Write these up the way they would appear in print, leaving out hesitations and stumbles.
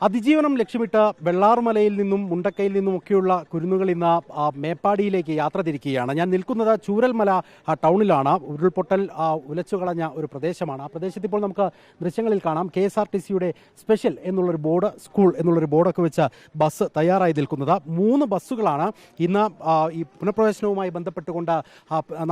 അതിജീവനം ലക്ഷ്യമിട്ട് വെള്ളാർമലയിൽ നിന്നും മുണ്ടക്കയിൽ നിന്നുമൊക്കെയുള്ള കുരുന്നുകൾ ഇന്ന് മേപ്പാടിയിലേക്ക് യാത്ര തിരിക്കുകയാണ്. ഞാൻ നിൽക്കുന്നത് ചൂരൽമല ടൗണിലാണ്. ഉരുൾപൊട്ടൽ ഉലച്ചുകളഞ്ഞ ഒരു പ്രദേശമാണ്. ആ പ്രദേശത്ത് ഇപ്പോൾ നമുക്ക് ദൃശ്യങ്ങളിൽ കാണാം KSRTCയുടെ സ്പെഷ്യൽ എന്നുള്ളൊരു ബോർഡ്, സ്കൂൾ എന്നുള്ളൊരു ബോർഡൊക്കെ വെച്ച് ബസ് തയ്യാറായി നിൽക്കുന്നത്. 3 ബസ്സുകളാണ് ഇന്ന് ഈ പുനഃപ്രവേശനവുമായി ബന്ധപ്പെട്ടുകൊണ്ട്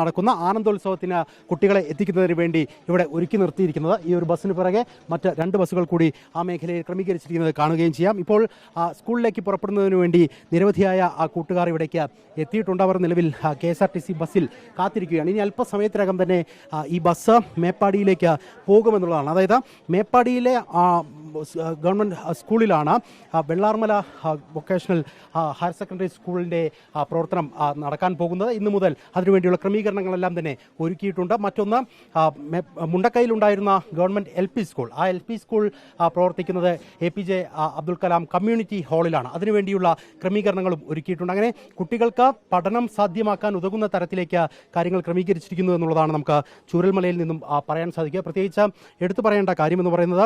നടക്കുന്ന ആനന്ദോത്സവത്തിന് കുട്ടികളെ എത്തിക്കുന്നതിന് വേണ്ടി ഇവിടെ ഒരുക്കി നിർത്തിയിരിക്കുന്നത്. ഈ ഒരു ബസ്സിന് പിറകെ മറ്റ് 2 ബസ്സുകൾ കൂടി ആ മേഖലയിൽ ക്രമീകരിച്ചിരിക്കുന്നത് കാണുകയും ചെയ്യാം. ഇപ്പോൾ സ്കൂളിലേക്ക് പുറപ്പെടുന്നതിന് വേണ്ടി നിരവധിയായ കൂട്ടുകാർ ഇവിടേക്ക് എത്തിയിട്ടുണ്ട്. അവർ നിലവിൽ KSRTC ബസ്സിൽ കാത്തിരിക്കുകയാണ്. ഇനി അല്പസമയത്തിനകം തന്നെ ഈ ബസ് മേപ്പാടിയിലേക്ക് പോകുമെന്നുള്ളതാണ്. അതായത് മേപ്പാടിയിലെ ഗവൺമെൻറ് സ്കൂളിലാണ് വെള്ളാർമല വൊക്കേഷണൽ ഹയർ സെക്കൻഡറി സ്കൂളിൻ്റെ പ്രവർത്തനം നടക്കാൻ പോകുന്നത്. ഇന്നു മുതൽ അതിനുവേണ്ടിയുള്ള ക്രമീകരണങ്ങളെല്ലാം തന്നെ ഒരുക്കിയിട്ടുണ്ട്. മറ്റൊന്ന് മുണ്ടക്കയിലുണ്ടായിരുന്ന ഗവൺമെൻറ് LP സ്കൂൾ, ആ LP സ്കൂൾ പ്രവർത്തിക്കുന്നത് APJ അബ്ദുൽ കലാം കമ്മ്യൂണിറ്റി ഹാളിലാണ്. അതിനുവേണ്ടിയുള്ള ക്രമീകരണങ്ങളും ഒരുക്കിയിട്ടുണ്ട്. അങ്ങനെ കുട്ടികൾക്ക് പഠനം സാധ്യമാക്കാൻ ഉതകുന്ന തരത്തിലേക്ക് കാര്യങ്ങൾ ക്രമീകരിച്ചിരിക്കുന്നു എന്നുള്ളതാണ് നമുക്ക് ചൂരൽമലയിൽ നിന്നും പറയാൻ സാധിക്കുക. പ്രത്യേകിച്ച് എടുത്തു പറയേണ്ട കാര്യമെന്ന് പറയുന്നത്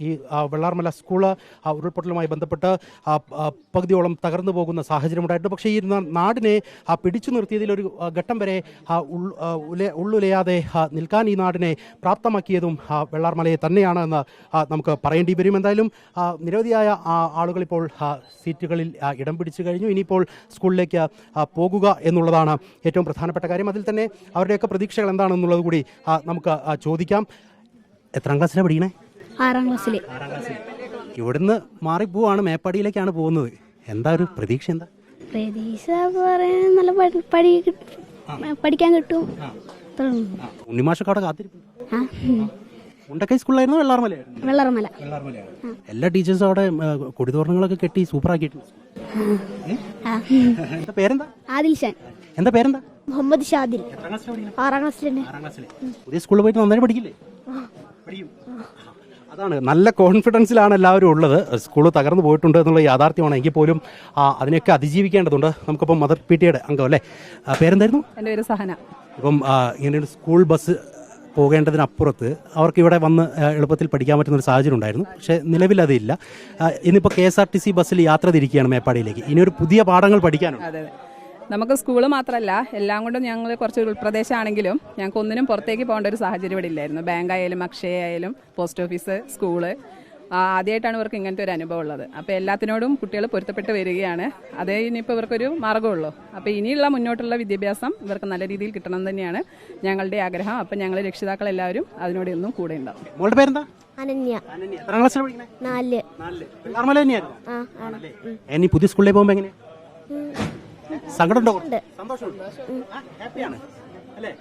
ഈ വെള്ളാർമല സ്കൂള് ഉരുൾപൊട്ടലുമായി ബന്ധപ്പെട്ട് പകുതിയോളം തകർന്നു പോകുന്ന സാഹചര്യമുണ്ടായിട്ടുണ്ട്. പക്ഷേ ഈ നാടിനെ പിടിച്ചു നിർത്തിയതിലൊരു ഘട്ടം വരെ ഉള്ളുലയാതെ നിൽക്കാൻ ഈ നാടിനെ പ്രാപ്തമാക്കിയതും വെള്ളാർമലയെ തന്നെയാണ് എന്ന് നമുക്ക് പറയേണ്ടി വരും. എന്തായാലും നിരവധിയായ ആളുകൾ ഇപ്പോൾ സീറ്റുകളിൽ ഇടം പിടിച്ചു കഴിഞ്ഞു. ഇനിയിപ്പോൾ സ്കൂളിലേക്ക് പോകുക എന്നുള്ളതാണ് ഏറ്റവും പ്രധാനപ്പെട്ട കാര്യം. അതിൽ തന്നെ അവരുടെയൊക്കെ പ്രതീക്ഷകൾ എന്താണെന്നുള്ളത് കൂടി നമുക്ക് ചോദിക്കാം. എത്രാം ക്ലാസ്സിലാണ് പഠിക്കണേ? 6ാം ക്ലാസ്സിൽ. ഇവിടുന്ന് മാറിപ്പോവാണ്, മേപ്പാടിയിലേക്കാണ് പോകുന്നത്. എന്താ ഒരു പ്രതീക്ഷ? എന്താ പ്രതീക്ഷ പറയാൻ നല്ല പഠിക്കാൻ കിട്ടും. ഉണ്ണിമാഷൊക്കെ കാത്തിരിക്കും. മുണ്ടക്കൈ സ്കൂളിലായിരുന്നു വെള്ളാർമലയായിരുന്നു? വെള്ളാർമല. എല്ലാ ടീച്ചേഴ്സും അവിടെ കൊടിതോരണങ്ങളൊക്കെ കെട്ടി സൂപ്പറാക്കിയിട്ടുണ്ട്. എന്താ പേരെന്താ? ആദിൽഷാൻ. എന്താ പേരെന്താ? മുഹമ്മദ് ഷാദിൽ. 6ാം ക്ലാസ്സിൽ. പുതിയ സ്കൂളിൽ പോയിട്ട് നന്നായി പഠിക്കില്ലേ? അതാണ്, നല്ല കോൺഫിഡൻസിലാണ് എല്ലാവരും ഉള്ളത്. സ്കൂൾ തകർന്നു പോയിട്ടുണ്ട് എന്നുള്ള യാഥാർത്ഥ്യമാണ്. എങ്കിൽ പോലും അതിനെയൊക്കെ അതിജീവിക്കേണ്ടതുണ്ട്. നമുക്കിപ്പം മദർ PTA അംഗം അല്ലേ, പേരെന്തായിരുന്നു? എൻ്റെ പേര് സഹന. ഇപ്പം ഇങ്ങനെയൊരു സ്കൂൾ ബസ് പോകേണ്ടതിനപ്പുറത്ത് അവർക്ക് ഇവിടെ വന്ന് എളുപ്പത്തിൽ പഠിക്കാൻ പറ്റുന്നൊരു സാഹചര്യം ഉണ്ടായിരുന്നു. പക്ഷേ നിലവിൽ അതില്ല. ഇന്നിപ്പോൾ KSRTC ബസ്സിൽ യാത്ര തിരിക്കുകയാണ് മേപ്പാടിയിലേക്ക്. ഇനിയൊരു പുതിയ പാഠങ്ങൾ പഠിക്കാനുണ്ട്. അതെ, നമുക്ക് സ്കൂള് മാത്രമല്ല, എല്ലാം കൊണ്ടും ഞങ്ങൾ കുറച്ച് ഉൾപ്രദേശമാണെങ്കിലും ഞങ്ങൾക്ക് ഒന്നിനും പുറത്തേക്ക് പോകേണ്ട ഒരു സാഹചര്യം ഇവിടെ ഇല്ലായിരുന്നു. ബാങ്ക് ആയാലും അക്ഷയ ആയാലും പോസ്റ്റ് ഓഫീസ്, സ്കൂള്, ആദ്യമായിട്ടാണ് ഇവർക്ക് ഇങ്ങനത്തെ ഒരു അനുഭവം ഉള്ളത്. അപ്പോൾ എല്ലാത്തിനോടും കുട്ടികൾ പൊരുത്തപ്പെട്ട് വരികയാണ്. അതേ ഇനിയിപ്പോൾ ഇവർക്കൊരു മാർഗ്ഗമുള്ളൂ. അപ്പോൾ ഇനിയുള്ള മുന്നോട്ടുള്ള വിദ്യാഭ്യാസം ഇവർക്ക് നല്ല രീതിയിൽ കിട്ടണം തന്നെയാണ് ഞങ്ങളുടെ ആഗ്രഹം. അപ്പം ഞങ്ങൾ രക്ഷിതാക്കളെല്ലാവരും അതിനോട് എന്നും കൂടെ ഉണ്ടാവും. മോളുടെ പേരെന്താ? അനന്യ. എത്രാം ക്ലാസ്സിലാണ് പഠിക്കണേ? 4. വെള്ളാർമല തന്നെയായിരുന്നു. ഇനി പുതിയ സ്കൂളിലേക്ക് പോകുമ്പോൾ എങ്ങനെയാ? സങ്കടമുണ്ടോ? സന്തോഷമുണ്ട്. ഹാപ്പിയാണ് അല്ലേ?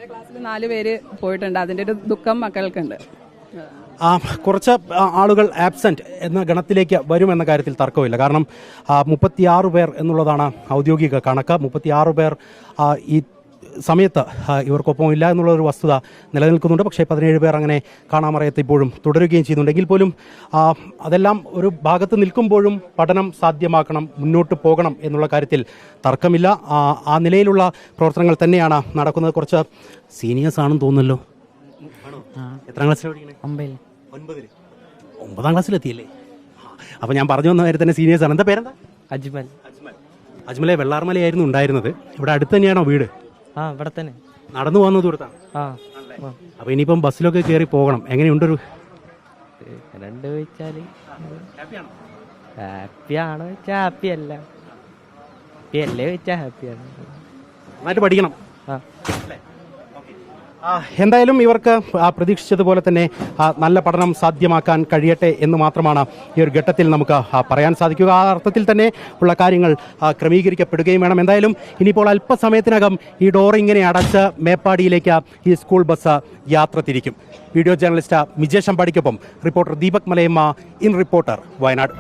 ക്ലാസ്സിൽ 4 പേര് പോയിട്ടുണ്ട്. അതിൻ്റെ ഒരു ദുഃഖം മക്കൾക്കുണ്ട്. കുറച്ച് ആളുകൾ ആബ്സെന്റ് എന്ന ഗണത്തിലേക്ക് വരുമെന്ന കാര്യത്തിൽ തർക്കമില്ല. കാരണം 36 പേർ എന്നുള്ളതാണ് ഔദ്യോഗിക കണക്ക്. 36 പേർ ഈ സമയത്ത് ഇവർക്കൊപ്പം ഇല്ല എന്നുള്ളൊരു വസ്തുത നിലനിൽക്കുന്നുണ്ട്. പക്ഷേ 17 പേർ അങ്ങനെ കാണാമറയത്ത് ഇപ്പോഴും തുടരുകയും ചെയ്യുന്നുണ്ടെങ്കിൽ പോലും അതെല്ലാം ഒരു ഭാഗത്ത് നിൽക്കുമ്പോഴും പഠനം സാധ്യമാക്കണം, മുന്നോട്ട് പോകണം എന്നുള്ള കാര്യത്തിൽ തർക്കമില്ല. ആ നിലയിലുള്ള പ്രവർത്തനങ്ങൾ തന്നെയാണ് നടക്കുന്നത്. കുറച്ച് സീനിയേഴ്സ് ആണെന്ന് തോന്നുന്നല്ലോ. എത്രാം ക്ലാസ്സിലാണ് പഠിക്കണേ? 9ാം ക്ലാസ്സിലെത്തിയല്ലേ? അപ്പോൾ ഞാൻ പറഞ്ഞു വന്ന നേരത്തെ തന്നെ സീനിയേഴ്സ് ആണ്. എന്താ പേരെന്താ? അജ്മൽ. അജ്മലെ വെള്ളാർമലയായിരുന്നു ഉണ്ടായിരുന്നത്. ഇവിടെ അടുത്ത് തന്നെയാണോ വീട്? ഇവിടെ തന്നെ. നടന്നു പോകുന്ന ദൂരത്താണ്. അപ്പൊ ഇനിയിപ്പം ബസ്സിലൊക്കെ കയറി പോകണം. എങ്ങനെയുണ്ടൊരു? ഹാപ്പിയാണോ വെച്ചാ ഹാപ്പിയല്ല, ഹാപ്പിയല്ലേ വെച്ചാ ഹാപ്പിയാണ്. നന്നായിട്ട് പഠിക്കണം. എന്തായാലും ഇവർക്ക് പ്രതീക്ഷിച്ചതുപോലെ തന്നെ നല്ല പഠനം സാധ്യമാക്കാൻ കഴിയട്ടെ എന്ന് മാത്രമാണ് ഈ ഒരു ഘട്ടത്തിൽ നമുക്ക് പറയാൻ സാധിക്കുക. ആ അർത്ഥത്തിൽ തന്നെ ഉള്ള കാര്യങ്ങൾ ക്രമീകരിക്കപ്പെടുകയും വേണം. എന്തായാലും ഇനിയിപ്പോൾ അല്പസമയത്തിനകം ഈ ഡോർ ഇങ്ങനെ അടച്ച് മേപ്പാടിയിലേക്ക് ഈ സ്കൂൾ ബസ് യാത്ര തിരിക്കും. വീഡിയോ ജേർണലിസ്റ്റ് മിജേഷ് അമ്പാടിക്കൊപ്പം reporter Deepak Malayamma, in reporter, Wayanad.